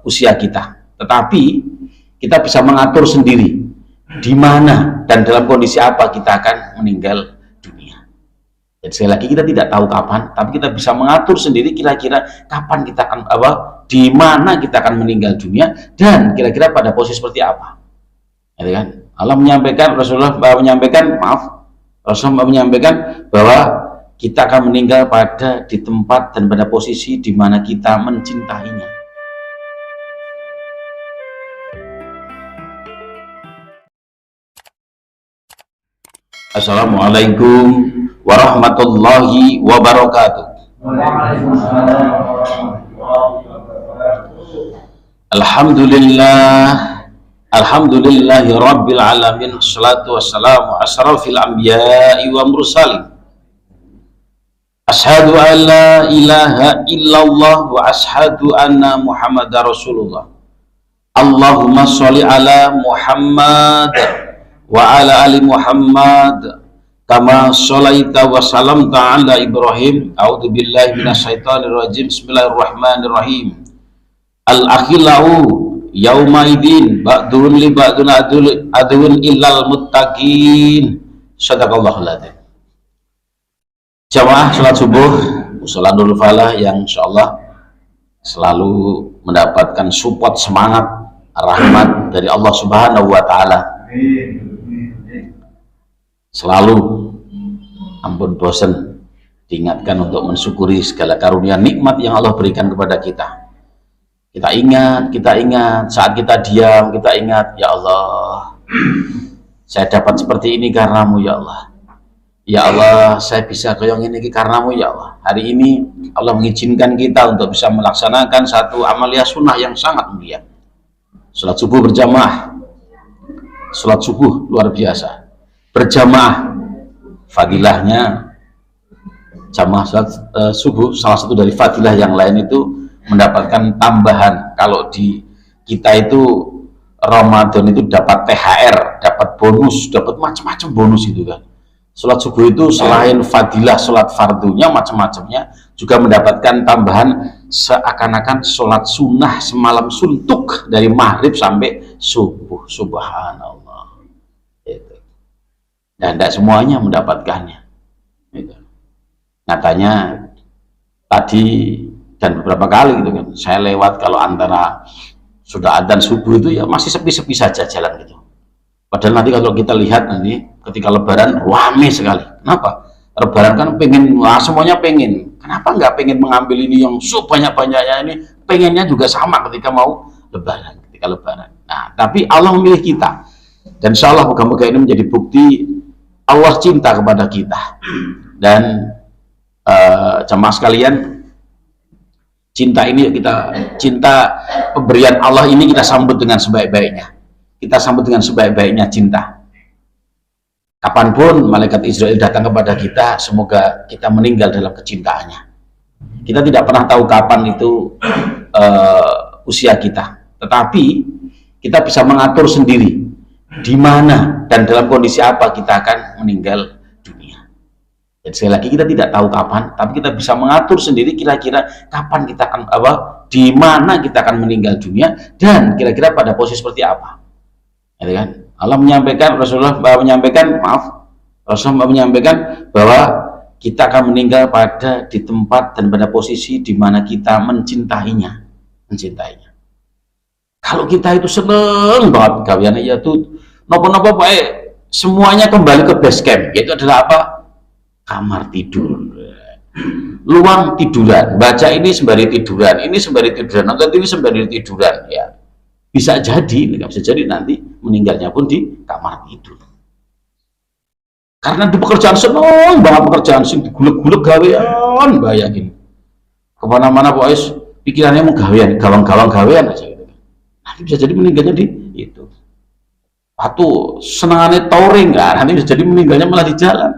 usia kita, tetapi kita bisa mengatur sendiri di mana dan dalam kondisi apa kita akan meninggal dunia. Dan sekali lagi kita tidak tahu kapan, tapi kita bisa mengatur sendiri kira-kira kapan kita akan di mana kita akan meninggal dunia dan kira-kira pada posisi seperti apa. Ya kan? Allah menyampaikan, Rasulullah menyampaikan, Rasulullah menyampaikan bahwa kita akan meninggal di tempat dan pada posisi di mana kita mencintainya. Assalamualaikum warahmatullahi wabarakatuh. Alhamdulillahi rabbil alamin, wassalatu wassalamu asrafil anbiya'i wa mursalin. Ashhadu an la ilaha illallah wa ashhadu anna muhammadar rasulullah. Allahumma sholli ala Muhammad wa ala ali Muhammad kama sholaita wa salamta ala Ibrahim. A'udzu billahi minasyaitonir rajim. Bismillahirrahmanirrahim. Al-akhillau yauma idin ba'dun li ba'dun adun illal muttaqin. Shadaqallahul adzim. Jamaah salat subuh mushola Nurul Falah yang insyaallah selalu mendapatkan support semangat rahmat dari Allah Subhanahu wa taala. Selalu ampun bosan diingatkan untuk mensyukuri segala karunia nikmat yang Allah berikan kepada kita. Kita ingat saat kita diam, kita ingat, ya Allah, saya dapat seperti ini karenamu ya Allah. Ya Allah, saya bisa koyong ini karenamu ya Allah. Hari ini Allah mengizinkan kita untuk bisa melaksanakan satu amalia sunnah yang sangat mulia. Salat subuh berjamaah. Salat subuh luar biasa. Berjamaah, fadilahnya jamaah salat subuh, salah satu dari fadilah yang lain itu mendapatkan tambahan. Kalau di kita itu Ramadan itu dapat THR, dapat bonus, dapat macam-macam bonus itu kan. Salat subuh itu selain fadilah salat fardunya macam-macamnya, juga mendapatkan tambahan seakan-akan salat sunnah semalam suntuk dari maghrib sampai subuh. Subhanallah. Itu. Dan tidak semuanya mendapatkannya. Itu. Nyatanya tadi dan beberapa kali gitu kan, saya lewat kalau antara sudah adzan subuh itu ya masih sepi-sepi saja jalan gitu. Padahal nanti kalau kita lihat nanti ketika lebaran ramai sekali. Kenapa? Lebaran kan pengen, semuanya pengen. Kenapa nggak pengen mengambil ini yang sebanyak-banyaknya ini? Pengennya juga sama ketika mau lebaran, ketika lebaran. Nah, tapi Allah memilih kita. Dan insya Allah moga-moga ini menjadi bukti Allah cinta kepada kita. Dan jamaah sekalian, cinta ini cinta pemberian Allah ini kita sambut dengan sebaik-baiknya. Kita sambut dengan sebaik-baiknya cinta. Kapanpun malaikat Israel datang kepada kita, semoga kita meninggal dalam kecintaannya. Kita tidak pernah tahu kapan itu usia kita, tetapi kita bisa mengatur sendiri di mana dan dalam kondisi apa kita akan meninggal dunia. Dan sekali lagi kita tidak tahu kapan, tapi kita bisa mengatur sendiri kira-kira kapan kita akan di mana kita akan meninggal dunia dan kira-kira pada posisi seperti apa. Ya kan? Allah menyampaikan, Rasulullah menyampaikan bahwa kita akan meninggal di tempat dan pada posisi di mana kita mencintainya. Kalau kita itu seneng banget gaweane ya tuh nopo-nopo baik, semuanya kembali ke base camp, yaitu adalah apa? Kamar tidur, luang tiduran, baca ini sembari tiduran, ini sembari tiduran, nonton TV sembari tiduran, ya bisa jadi nanti meninggalnya pun di kamar tidur. Karena di pekerjaan seneng banget, pekerjaan sing digulek-gulek gawean, bayangin kemana-mana boys, pikirannya mau gawang-gawang gawean aja gitu. Nanti bisa jadi meninggalnya di itu. Atau senangannya touring, nanti bisa jadi meninggalnya malah di jalan.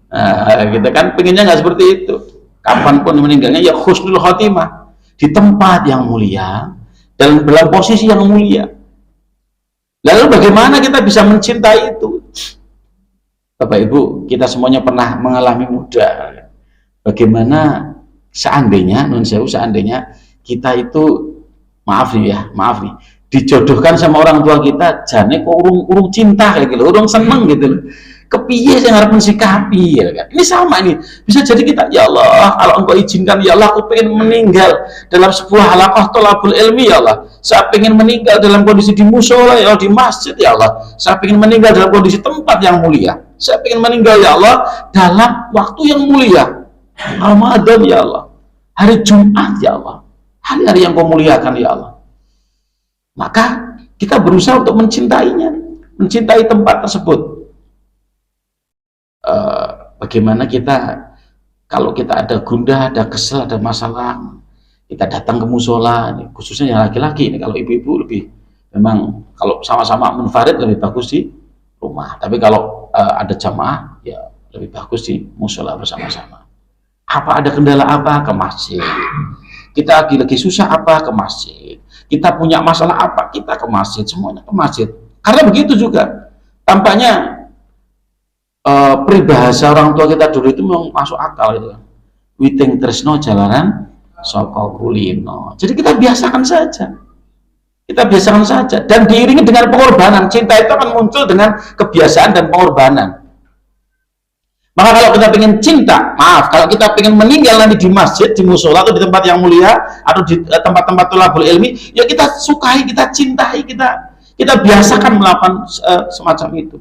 Nah, kita kan pengennya nggak seperti itu. Kapanpun meninggalnya ya husnul khotimah, di tempat yang mulia, dalam posisi yang mulia. Lalu bagaimana kita bisa mencintai itu? Bapak Ibu, kita semuanya pernah mengalami muda. Bagaimana seandainya kita itu maaf nih, dijodohkan sama orang tua kita, jane kok urung cinta kayak gitu, urung seneng gitu loh. Kepiye sing arep mensikapi ya kan. Ini sama ini. Bisa jadi kita, ya Allah, kalau Engkau izinkan ya Allah, aku pengen meninggal dalam sebuah halaqah thalabul ilmi ya Allah. Saya pengen meninggal dalam kondisi di musola ya Allah, di masjid ya Allah. Saya pengen meninggal dalam kondisi tempat yang mulia. Saya pengen meninggal ya Allah dalam waktu yang mulia. Ramadan ya Allah. Hari Jumat ya Allah. Hari-hari yang Kau muliakan ya Allah. Maka kita berusaha untuk mencintainya, mencintai tempat tersebut. Bagaimana kita kalau kita ada gundah, ada kesel, ada masalah, kita datang ke musola, khususnya yang laki-laki. Kalau ibu-ibu lebih, memang kalau sama-sama munfarid lebih bagus di rumah. Tapi kalau ada jamaah, ya lebih bagus di musola bersama-sama. Apa ada kendala apa, ke masjid. Kita lagi susah apa, ke masjid. Kita punya masalah apa, kita ke masjid. Semuanya ke masjid. Karena begitu juga tampaknya peribahasa orang tua kita dulu itu memang masuk akal itu. Witing tresno jalanan saka kulino. Jadi kita biasakan saja. Kita biasakan saja dan diiringi dengan pengorbanan. Cinta itu akan muncul dengan kebiasaan dan pengorbanan. Maka kalau kita pengen cinta, kalau kita pengen meninggal nanti di masjid, di musola atau di tempat yang mulia atau di tempat-tempat thalabul ilmi, ya kita sukai, kita cintai, kita biasakan melakukan semacam itu.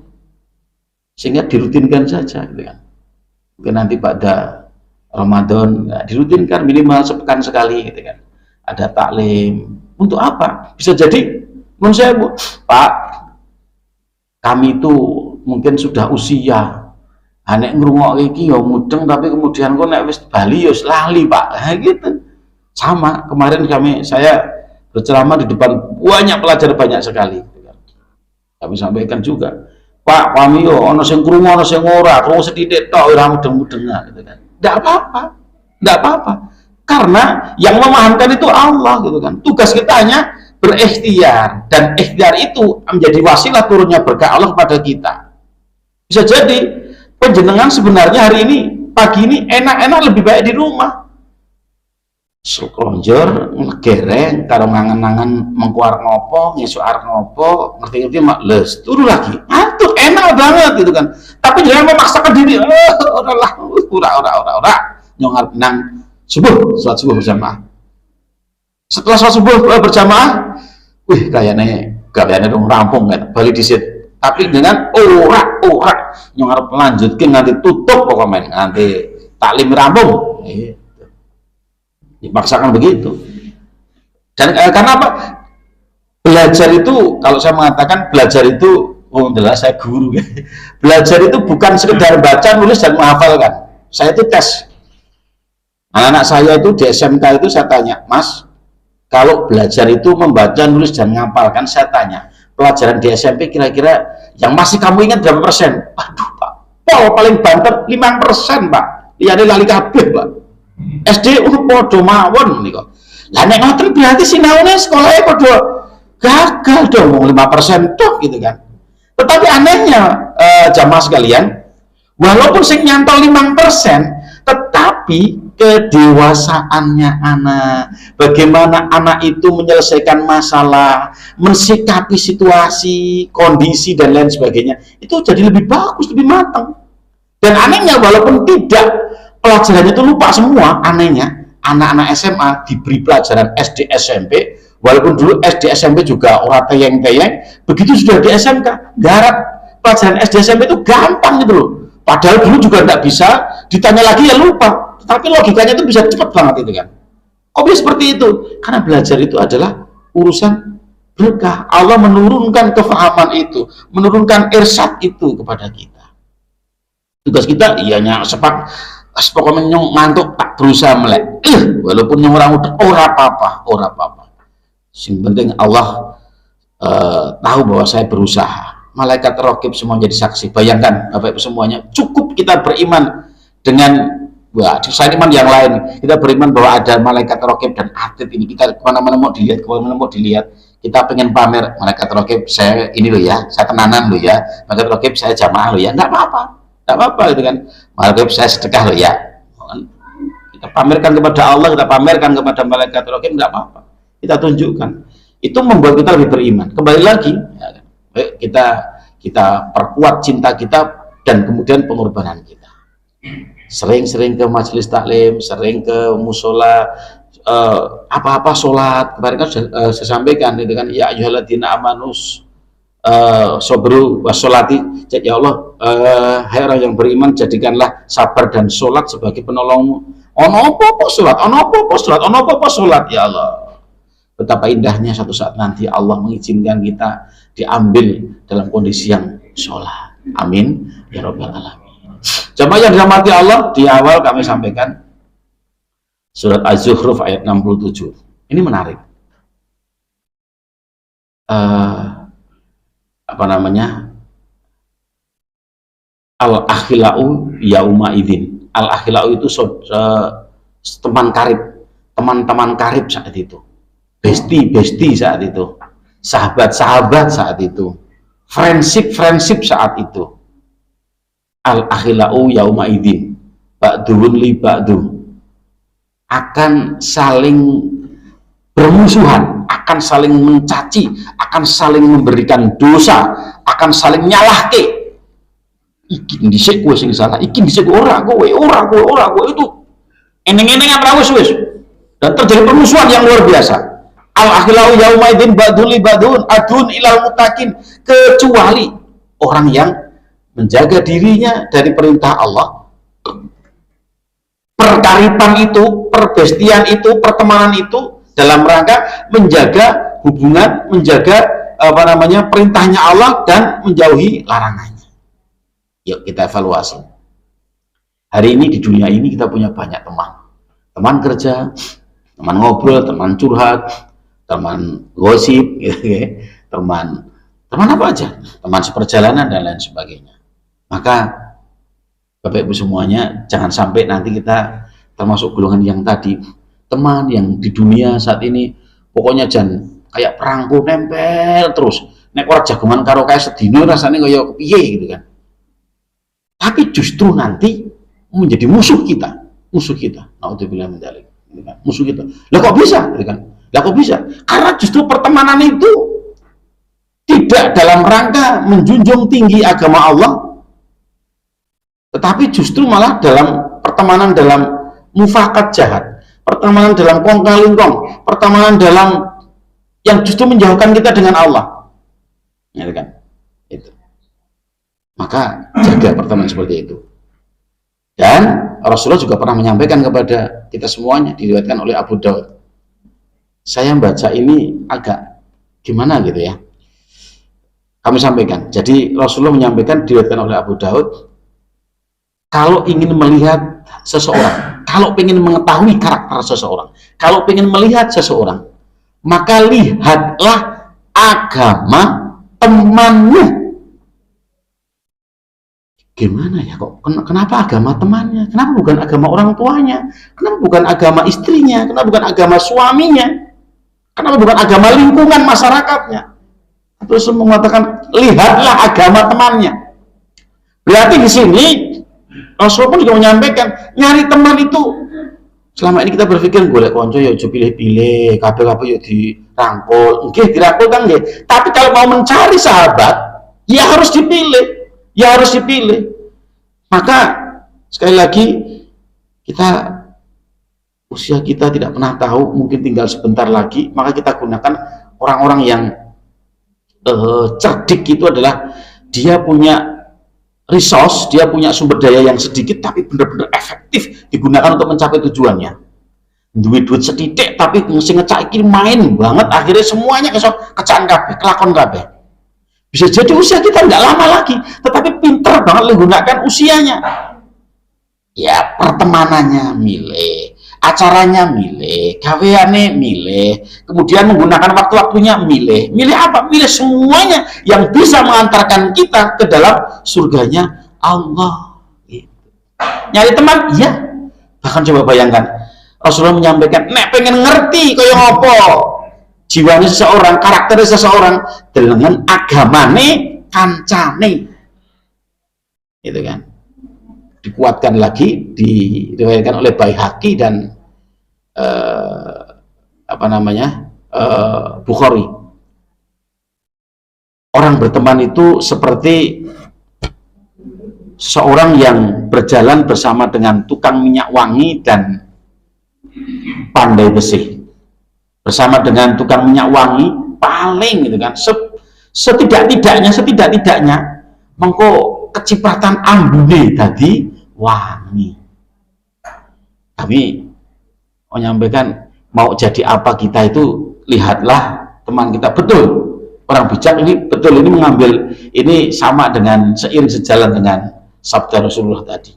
Sehingga dirutinkan saja gitu kan. Mungkin nanti pada Ramadan dirutinkan minimal sepekan sekali gitu kan. Ada taklim. Untuk apa? Bisa jadi menurut saya, Bu, Pak, kami itu mungkin sudah usia. Nek ngrungok iki ya mudeng, tapi kemudian kok nek wis bali ya lali, Pak. Nah, gitu. Sama kemarin saya berceramah di depan banyak pelajar banyak sekali gitu kan. Kami sampaikan juga, Pak, kami yo ono sing krungu ono sing ora, krungu sethithik tok ora mudeng-mudengan gitu kan. Enggak apa-apa. Karena yang memahamkan itu Allah gitu kan. Tugas kita hanya berikhtiar, dan ikhtiar itu menjadi wasilah turunnya berkah Allah kepada kita. Bisa jadi penjenengan sebenarnya hari ini, pagi ini enak-enak lebih baik di rumah. Sekonjor, ngegereng, karo ngangen-nangen mengkuar ngopo, ngesuk arep ngopo, ngerti-ngerti mak les, turu lagi. Ngantuk, enak banget gitu kan. Tapi jangan memaksakan diri. Ora. Nyong arep nang salat subuh berjamaah. Setelah salat subuh berjamaah, wih kayaknya dong rampung kan, balik disit. Tapi dengan ora nyong arep lanjutke nganti tutup pokoknya, nganti taklim rampung. Dipaksakan begitu. Dan karena apa? Belajar itu, kalau saya mengatakan belajar itu, jelas saya guru. Belajar itu bukan sekedar baca, nulis dan menghafalkan. Saya itu tes. Anak-anak saya itu di SMK itu saya tanya, Mas, kalau belajar itu membaca, nulis dan menghafalkan, saya tanya, pelajaran di SMP kira-kira yang masih kamu ingat berapa persen? Aduh, Pak, paling banter 5%, Pak. Liyane lali kabeh, Pak. SD podo mawon nih kok. Lah nek ngoten berarti sinaune sekolahnya podo gagal dong, 5% toh gitu kan. Tetapi anehnya jamaah sekalian, walaupun sing nyantol 5%, tetapi kedewasaannya anak, bagaimana anak itu menyelesaikan masalah, mensikapi situasi, kondisi dan lain sebagainya, itu jadi lebih bagus, lebih matang. Dan anehnya walaupun tidak pelajarannya itu lupa semua, anehnya anak-anak SMA diberi pelajaran SD SMP, walaupun dulu SD SMP juga orang teyeng-teyeng, begitu sudah di SMK garap pelajaran SD SMP itu gampang gitu loh, padahal dulu juga tidak bisa, ditanya lagi ya lupa, tapi logikanya itu bisa cepat banget itu kan. Kok bisa seperti itu? Karena belajar itu adalah urusan berkah. Allah menurunkan kefahaman itu, menurunkan irsyad itu kepada kita. Tugas kita ianya sepak pokoknya nyong ngantuk tak berusaha melek, walaupun nyong orang udah ora apa-apa. Yang penting Allah tahu bahwa saya berusaha. Malaikat raqib semua jadi saksi. Bayangkan Bapak Ibu semuanya, cukup kita beriman dengan iman yang lain. Kita beriman bahwa ada malaikat raqib dan atid ini. Kita kemana-mana mau dilihat, kita pengen pamer malaikat raqib saya ini loh ya, saya tenanan loh ya, malaikat raqib saya jamaah loh ya, nggak apa-apa gitu kan. Malaikat saya sedekah loh ya, Kita pamerkan kepada Allah, kita pamerkan kepada malaikat raqib, enggak apa-apa. Kita tunjukkan. Itu membuat kita lebih beriman. Kembali lagi, ya, kita perkuat cinta kita dan kemudian pengorbanan kita. Sering-sering ke majelis taklim, sering ke musola, apa-apa sholat. Kemarin kan saya sampaikan itu kan, ya ayyuhalladzina amanus sobru washolati, ya Allah, hai orang yang beriman, jadikanlah sabar dan sholat sebagai penolongmu. Ono apa sholat, ono apa sholat, ono apa sholat, ya Allah. Betapa indahnya satu saat nanti Allah mengizinkan kita diambil dalam kondisi yang sholat. Amin ya rabbal alamin. Jamaah yang dirahmati Allah, di awal kami sampaikan surat Az-Zukhruf ayat 67. Ini menarik. Apa namanya? Al-akhilau yauma idzin. Al-akhilau itu teman karib, teman-teman karib saat itu. Besti saat itu. Sahabat-sahabat saat itu. Friendship saat itu. Al-akhilau yauma idzin. Ba'duhun li ba'du. Akan saling bermusuhan, akan saling mencaci, akan saling memberikan dosa, akan saling nyalahke. Iki dhisik kowe sing salah, iki dhisik ora kowe itu eneng-enengan ra wis. Dan terjadi permusuhan yang luar biasa. Al-akhilau yauma idzin ba'dun li ba'dun adun ilal mutakin, kecuali orang yang menjaga dirinya dari perintah Allah. Perkaripan itu, perbestian itu, pertemanan itu dalam rangka menjaga hubungan, menjaga perintahnya Allah dan menjauhi larangannya. Yuk kita evaluasi. Hari ini di dunia ini kita punya banyak teman kerja, teman ngobrol, teman curhat, teman gosip, teman apa aja, teman seperjalanan dan lain sebagainya. Maka Bapak Ibu semuanya, jangan sampai nanti kita termasuk golongan yang tadi, teman yang di dunia saat ini pokoknya jangan kayak perangko nempel terus, nek ora jagongan karo kae sedina rasanya kayak piye gitu kan. Tapi justru nanti menjadi musuh kita. Naudzubillah min dzalik, gitu kan. Musuh kita. Lah kok bisa, gitu kan? Lah kok bisa? Karena justru pertemanan itu tidak dalam rangka menjunjung tinggi agama Allah, tetapi justru malah dalam pertemanan dalam mufakat jahat, pertemanan dalam kong kali kong, pertemanan dalam yang justru menjauhkan kita dengan Allah, ya kan? Itu. Maka jaga pertemanan seperti itu. Dan Rasulullah juga pernah menyampaikan kepada kita semuanya, diriwayatkan oleh Abu Daud. Saya baca ini agak gimana gitu ya. Kami sampaikan. Jadi Rasulullah menyampaikan, diriwayatkan oleh Abu Daud, kalau ingin melihat seseorang, kalau ingin mengetahui karakter seseorang, kalau ingin melihat seseorang, maka lihatlah agama temannya. Gimana ya kok? Kenapa agama temannya? Kenapa bukan agama orang tuanya? Kenapa bukan agama istrinya? Kenapa bukan agama suaminya? Kenapa bukan agama lingkungan masyarakatnya? Terus mengatakan lihatlah agama temannya. Berarti di sini Rasulullah pun juga menyampaikan, nyari teman itu selama ini kita berpikir golek konco ya ojo pilih-pilih, kabeh-kabeh ya dirangkul. Nggih, dirangkul kan nggih. Tapi kalau mau mencari sahabat, ya harus dipilih. Maka sekali lagi, usia kita tidak pernah tahu, mungkin tinggal sebentar lagi, maka kita gunakan orang-orang yang cerdik. Itu adalah dia punya resource, dia punya sumber daya yang sedikit tapi benar-benar efektif digunakan untuk mencapai tujuannya. Duit sedidik tapi mesti ngecaki main banget, akhirnya semuanya kecan kabeh, kelakon kabeh. Bisa jadi usia kita nggak lama lagi, tetapi pinter banget menggunakan usianya. Ya, pertemanannya milih, acaranya milih, gaweane milih, kemudian menggunakan waktu-waktunya milih. Milih apa? Milih semuanya yang bisa mengantarkan kita ke dalam surganya Allah. Gitu. Nyari teman? Iya. Bahkan coba bayangkan, Rasulullah menyampaikan, nek pengen ngerti kaya ngopo jiwanya seseorang, karakter seseorang dengan agamane kancane. Gitu kan. dikuatkan lagi, diriwayatkan oleh Baihaqi dan Bukhari. Orang berteman itu seperti seorang yang berjalan bersama dengan tukang minyak wangi dan pandai besi. Bersama dengan tukang minyak wangi paling gitu kan, setidak-tidaknya mengko kecipratan ambune tadi wangi. Kami menyampaikan, mau jadi apa kita itu, lihatlah teman kita. Betul, orang bijak ini betul, ini mengambil, ini sama dengan seiring sejalan dengan sabda Rasulullah tadi.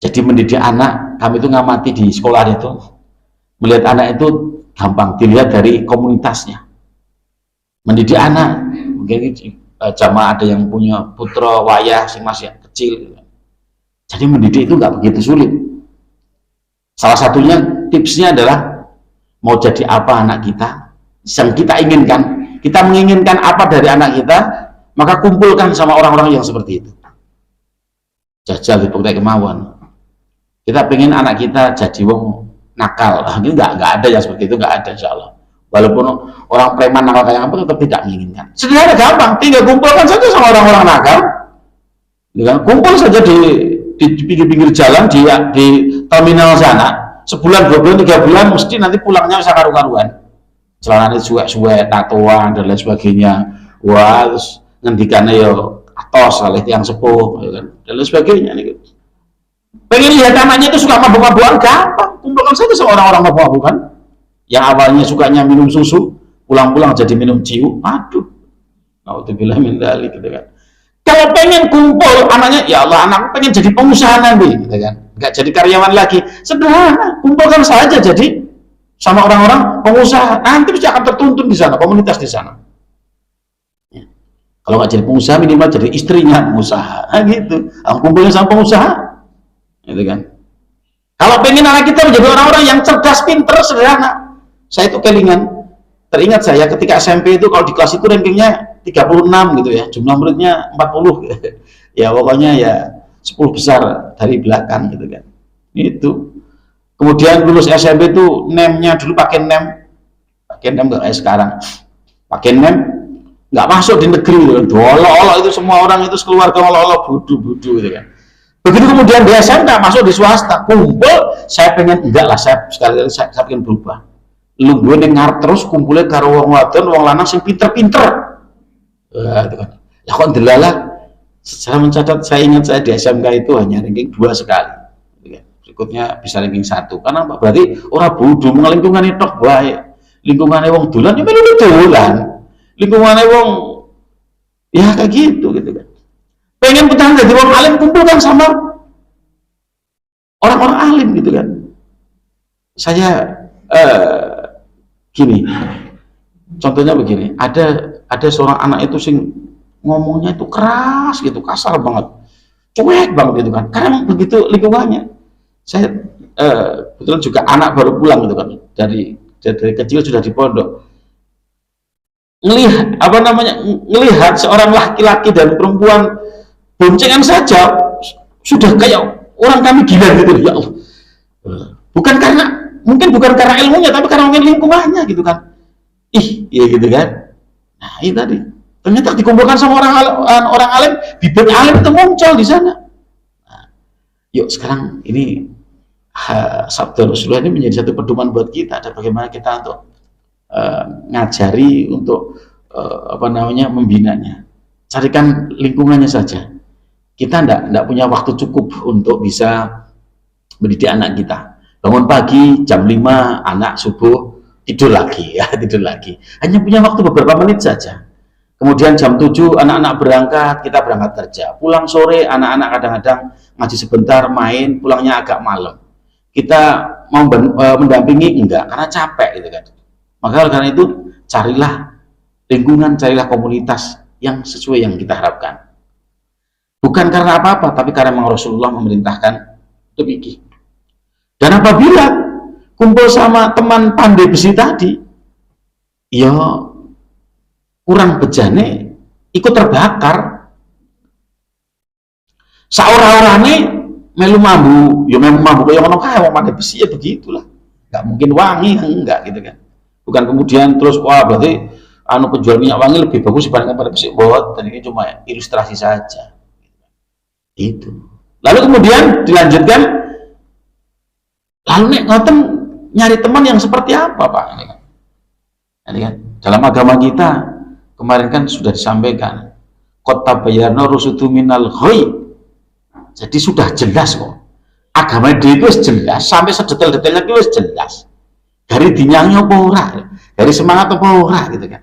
Jadi mendidik anak, kami itu ngamati di sekolah itu, melihat anak itu gampang dilihat dari komunitasnya. Mendidik anak, mungkin jamaah ada yang punya putra wayah sing masih kecil, jadi mendidik itu nggak begitu sulit. Salah satunya tipsnya adalah, mau jadi apa anak kita yang kita inginkan, kita menginginkan apa dari anak kita, maka kumpulkan sama orang-orang yang seperti itu. Jajal dibukti kemauan. Kita pengen anak kita jadi wong nakal, ini nggak ada yang seperti itu, nggak ada, insya Allah. Walaupun orang preman nakal kayak apa, tetap tidak menginginkan. Sederhana, gampang, tinggal kumpulkan saja sama orang-orang nakal, kumpul saja di pinggir-pinggir jalan, di terminal sana, sebulan, 2 bulan, 3 bulan, mesti nanti pulangnya bisa karu-karuan, celananya suwek-suwek, tatoan dan lain sebagainya. Wah, terus ngendikannya ya atos oleh yang sepuh, ya kan? Dan lain sebagainya. Pengen lihat anaknya itu suka mabuk-mabukan, gampang, kumpulkan saja sama orang-orang mabuk-mabukan yang awalnya sukanya minum susu, pulang-pulang jadi minum ciu. Aduh, naudzubillah min dzalik, gitu kan. Kalau pengen kumpul anaknya, ya Allah, anakku pengen jadi pengusaha nanti, gitu kan, nggak jadi karyawan lagi, sederhana, kumpulkan saja jadi sama orang-orang pengusaha, nanti pasti akan tertuntun di sana, komunitas di sana. Ya. Kalau nggak jadi pengusaha, minimal jadi istrinya pengusaha, nah, gitu. Kumpulnya sama pengusaha, gitu kan. Kalau pengen anak kita menjadi orang-orang yang cerdas, pinter, sederhana, saya itu kelingan. Teringat saya ketika SMP itu, kalau di kelas itu rankingnya 36 gitu ya, jumlah muridnya 40 ya, pokoknya ya 10 besar dari belakang gitu kan. Itu kemudian lulus SMP itu nemnya dulu pakai nem nggak kayak sekarang, pakai nem nggak masuk di negeri gitu. Olok-olok itu semua orang itu keluarga olok-olok, budu-budu gitu kan. Begitu kemudian di SMK masuk di swasta, kumpul, saya pengen enggak lah, saya sekali-kali saya pengen berubah. Lu gue dengar terus kumpulnya karo wong wadon, wong lanang sing pinter-pinter. Itu kan. Lah kok ndelalah, saya mencatat, saya ingat saya di SMK itu hanya ranking 2 sekali. Berikutnya bisa ranking 1. Karena apa? Berarti orang bodoh, lingkungannya tok baik. Lingkungannya wong dolan, ya melu dolan. Lingkungannya wong ya kayak gitu kan. Pengen bertahan jadi wong alim, kumpulkan sama orang-orang alim gitu kan. Saya gini, contohnya begini, ada seorang anak itu sing ngomongnya itu keras gitu, kasar banget, cuek banget gitu kan, karena begitu lingkungannya. Saya kebetulan juga anak baru pulang gitu kan, dari kecil sudah di pondok, ngelihat seorang laki-laki dan perempuan boncengan saja sudah kayak orang kami gila gitu, ya Allah. Mungkin bukan karena ilmunya, tapi karena mungkin lingkungannya gitu kan. Ya gitu kan. Nah, ini tadi ternyata dikumpulkan sama orang alim, bibit alim itu muncul di sana. Nah, yuk sekarang ini sabda Rasulullah ini menjadi satu pedoman buat kita, dan bagaimana kita untuk ngajari, untuk membinanya. Carikan lingkungannya saja. Kita enggak punya waktu cukup untuk bisa mendidik anak kita. Bangun pagi jam 5, anak subuh tidur lagi, ya tidur lagi. Hanya punya waktu beberapa menit saja. Kemudian jam 7 anak-anak berangkat, kita berangkat kerja. Pulang sore anak-anak kadang-kadang ngaji sebentar, main, pulangnya agak malam. Kita mau mendampingi enggak, karena capek gitu kan. Maka karena itu carilah lingkungan, carilah komunitas yang sesuai yang kita harapkan. Bukan karena apa-apa, tapi karena memang Rasulullah memerintahkan demikian. Dan apabila kumpul sama teman pandai besi tadi, ya kurang bejane ikut terbakar. Saora-orane melu mambu, ya memang mambu kaya ngono kae wong pandai besi ya begitulah. Enggak mungkin wangi, enggak gitu kan. Bukan kemudian terus wah berarti penjual minyak wangi lebih bagus dibandingkan pada besi. Dan ini cuma ilustrasi saja. Itu. Lalu kemudian dilanjutkan, lalu nek ngoten nyari teman yang seperti apa, Pak? Ini kan dalam agama kita kemarin kan sudah disampaikan, kota bayarno rusudu minal ghoi. Jadi sudah jelas kok. Agama dia itu jelas, sampai sedetail-detailnya itu jelas. Dari dinyangnya apa ora, dari semangat apa ora gitu kan.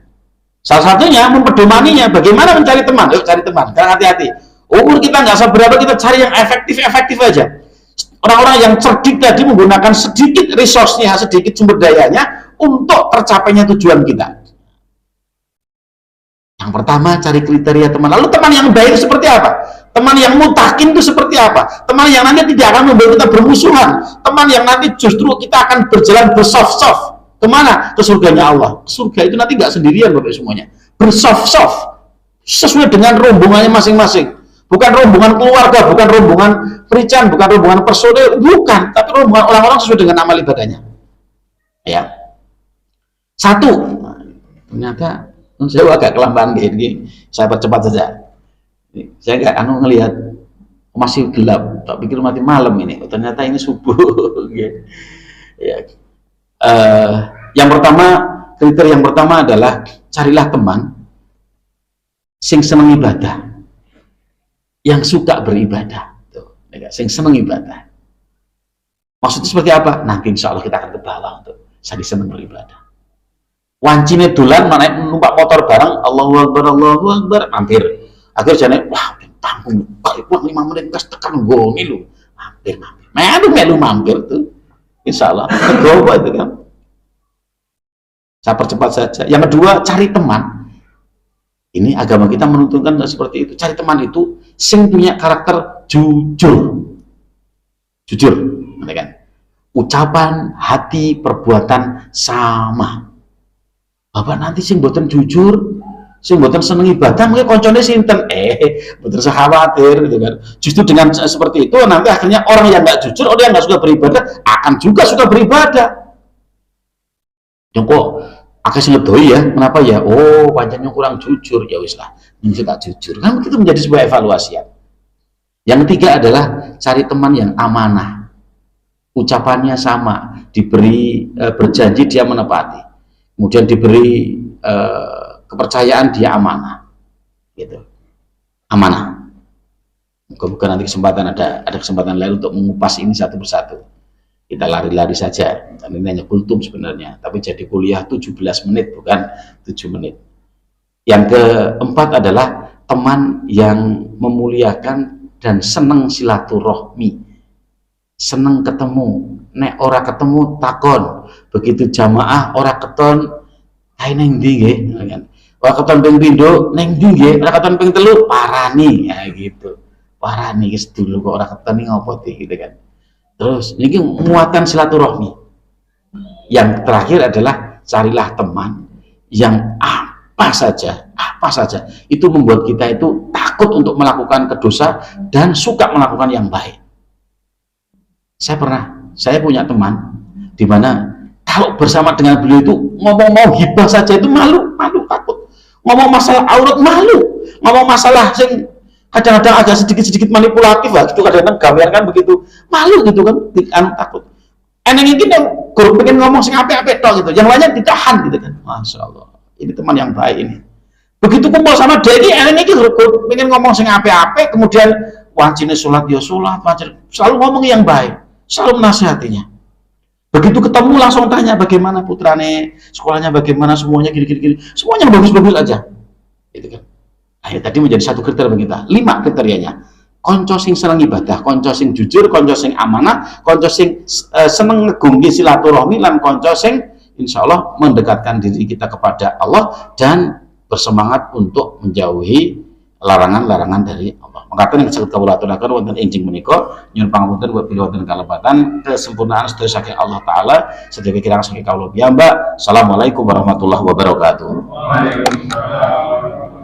Salah satunya mempedomaninya bagaimana mencari teman. Yuk cari teman, jangan hati-hati. Umur kita nggak seberapa, kita cari yang efektif aja. Orang-orang yang cerdik tadi menggunakan sedikit resource-nya, sedikit sumber dayanya untuk tercapainya tujuan kita. Yang pertama cari kriteria teman. Lalu teman yang baik seperti apa? Teman yang mutakin itu seperti apa? Teman yang nanti tidak akan membuat kita bermusuhan. Teman yang nanti justru kita akan berjalan bersoft-soft. Kemana? Ke surganya Allah. Surga itu nanti nggak sendirian Bapak semuanya. Bersoft-soft. Sesuai dengan rombongannya masing-masing. Bukan rombongan keluarga, bukan rombongan perican, bukan rombongan personil, bukan. Tapi rombongan orang-orang sesuai dengan amal ibadahnya. Ya. Satu. Ternyata saya agak kelambaan gini. Saya percepat saja. Saya nggak ngelihat masih gelap, tak pikir mati malam ini. Ternyata ini subuh. Ya. Yang pertama, kriteria yang pertama adalah carilah teman sing seneng ibadah, yang suka beribadah. Tuh, sing seneng ibadah. Maksudnya seperti apa? Nanti insya Allah kita akan ke bawah untuk saya seneng beribadah. Wancine dolan, mana numpak motor bareng, Allahu Akbar, mampir. Akhirnya jane, wah, tanggung, balik pulang 5 menit, kas tekan goni lu, mampir. Melu mampir tuh, insya Allah, kegowo itu kan. Saya percepat saja. Yang kedua, cari teman. Ini agama kita menuntunkan seperti itu. Cari teman itu, sing punya karakter jujur, kan? Ucapan, hati, perbuatan sama. Bapak nanti sing boten jujur, sing boten seneng ibadah, mungkin koncone sinten, boten usah khawatir gitu kan. Justru dengan seperti itu nanti akhirnya orang yang nggak jujur, orang yang nggak suka beribadah akan juga suka beribadah. Yang kok akeh sing ngedoi ya, kenapa ya? Oh, pancen kurang jujur, ya wis lah, ini tak jujur. Kan itu menjadi sebuah evaluasi. Yang ketiga adalah cari teman yang amanah. Ucapannya sama, diberi berjanji dia menepati. Kemudian diberi kepercayaan dia amanah, gitu, amanah. Bukan nanti kesempatan ada kesempatan lain untuk mengupas ini satu persatu. Kita lari-lari saja, dan ini hanya kultum sebenarnya, tapi jadi kuliah 17 menit bukan 7 menit. Yang keempat adalah teman yang memuliakan dan seneng silaturahmi, seneng ketemu. Nek ora ketemu takon, begitu jamaah ora keton ae neng ndi nggih, ora keton ping pindho neng ndi nggih, ora keton ping telu parani, ya gitu. Parani wis dulu kok ora keton iki ngopo gitu kan. Terus ini muatan silaturahmi. Yang terakhir adalah carilah teman yang apa saja itu membuat kita itu takut untuk melakukan dosa dan suka melakukan yang baik. Saya punya teman di mana kalau bersama dengan beliau itu ngomong mau hibah saja itu malu takut. Ngomong masalah aurat malu, ngomong masalah sing kadang-kadang agak sedikit manipulatif lah, itu kadang-kadang gawean kan begitu, malu gitu kan, takut. Eneng iki guru pengen ngomong sing apik-apik tok gitu, yang lainnya ditahan gitu kan. Masya Allah, ini teman yang baik ini. Begitu kumpul sama dia ini, eneng iki guru pengen ngomong sing apik-apik, kemudian wajine sholat ya sholat, selalu ngomong yang baik, selalu menasihatinya. Begitu ketemu langsung tanya bagaimana putrane, sekolahnya bagaimana, semuanya gini, semuanya bagus-bagus aja, gitu kan. Nah, tadi menjadi satu kriteria bagi kita, 5 kriterianya. Konco sing seneng ibadah, konco sing jujur, konco sing amanah, konco sing seneng ngegunggi silaturahmi, lan konco sing insya Allah mendekatkan diri kita kepada Allah dan bersemangat untuk menjauhi larangan-larangan dari Allah. Mengatakan yang disebut kaulaturakan wonten enjing menika nyuwun pangapunten buat wonten kalepatan kesempurnaan sedaya saking Allah taala sedaya kirang saking kawula piyambak. Assalamualaikum warahmatullahi wabarakatuh. Waalaikumsalam.